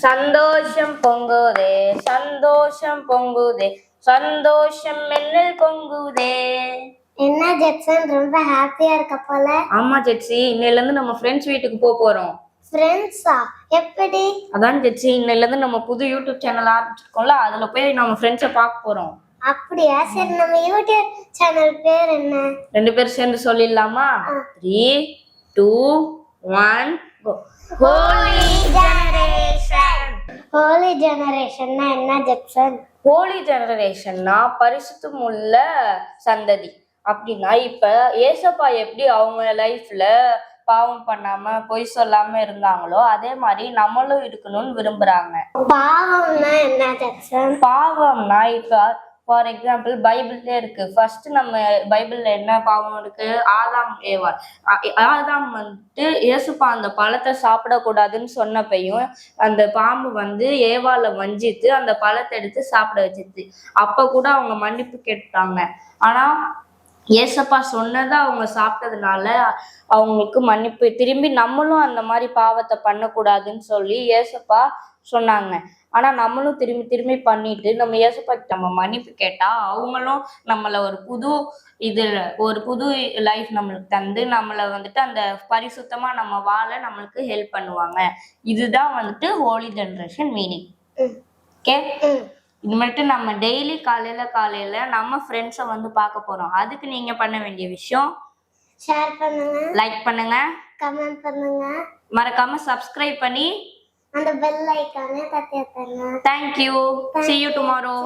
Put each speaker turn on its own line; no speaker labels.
சந்தோஷம் பொங்குதே சந்தோஷம் பொங்குதே சந்தோஷம் என்னில் பொங்குதே.
என்ன ஜெட்சன் ரொம்ப ஹாப்பியா இருக்க போல.
ஆமா ஜெட்சி, இன்னையில இருந்து நம்ம ஃப்ரெண்ட்ஸ் வீட்டுக்கு போறோம்.
ஃப்ரெண்ட்ஸா? எப்படி?
அதான் ஜெட்சி, இன்னையில இருந்து நம்ம புது யூடியூப் சேனல் ஆரம்பிச்சிருக்கோம்ல, அதுல போய் நம்ம ஃப்ரெண்ட்ஸை பார்க்க போறோம்.
அப்படியா? சரி, நம்ம யூடியூப் சேனல் பேர் என்ன?
2 பேரும் சேர்ந்து சொல்லிடலாமா? 3, 2, 1 go. ஹோலி ஜெனரேஷன்.
ஹோலி ஜெனரேஷன்னா என்ன ஜெட்சன்?
ஹோலி ஜெனரேஷன்னா பரிசுத்தம் உள்ள சந்ததி. அப்படின்னா இப்ப ஏசப்பா எப்படி அவங்க லைஃப்ல பாவம் பண்ணாம பொய் சொல்லாம இருந்தாங்களோ அதே மாதிரி நம்மளும் இருக்கணும்னு விரும்புறாங்க.
பாவம்னா என்ன ஜெட்சன்?
பாவம்னா இப்ப ஃபார் எக்ஸாம்பிள் பைபிள்ல இருக்கு. ஃபர்ஸ்ட் நம்ம பைபிள்ல என்ன பாவம் இருக்கு? ஆதாம் ஏவாள். ஆதாம் வந்துட்டு ஏசுப்பா அந்த பழத்தை சாப்பிடக்கூடாதுன்னு சொன்னப்பையும் அந்த பாம்பு வந்து ஏவாளை வஞ்சித்து அந்த பழத்தை எடுத்து சாப்பிட வச்சிருச்சு. அப்ப கூட அவங்க மன்னிப்பு கேட்டாங்க. ஆனா ஏசப்பா சொன்னதை அவங்க சாப்பிட்டதுனால அவங்களுக்கு மன்னிப்பு. திரும்பி நம்மளும் அந்த மாதிரி பாவத்தை பண்ணக்கூடாதுன்னு சொல்லி ஏசப்பா சொன்னாங்க. ஆனா நம்மளும் திரும்பி திரும்பி பண்ணிட்டு நம்ம ஏசப்பா நம்ம மன்னிப்பு கேட்டா அவங்களும் நம்மள ஒரு புது லைஃப் நம்மளுக்கு தந்து நம்மளை வந்துட்டு அந்த பரிசுத்தமா நம்ம வாழ நம்மளுக்கு ஹெல்ப் பண்ணுவாங்க. இதுதான் வந்துட்டு ஹோலி ஜெனரேஷன் மீனிங். ஓகே, இது மட்டும் நம்ம டெய்லி காலையில நம்ம ஃப்ரெண்ட்ஸை வந்து பார்க்க போறோம். அதுக்கு நீங்க பண்ண வேண்டிய விஷயம்
ஷேர் பண்ணுங்க,
லைக் பண்ணுங்க,
கமெண்ட் பண்ணுங்க,
மறக்காம சப்ஸ்கிரைப் பண்ணி
அந்த பெல் ஐகானை தட்டி வைங்க.
Thank you. See you tomorrow.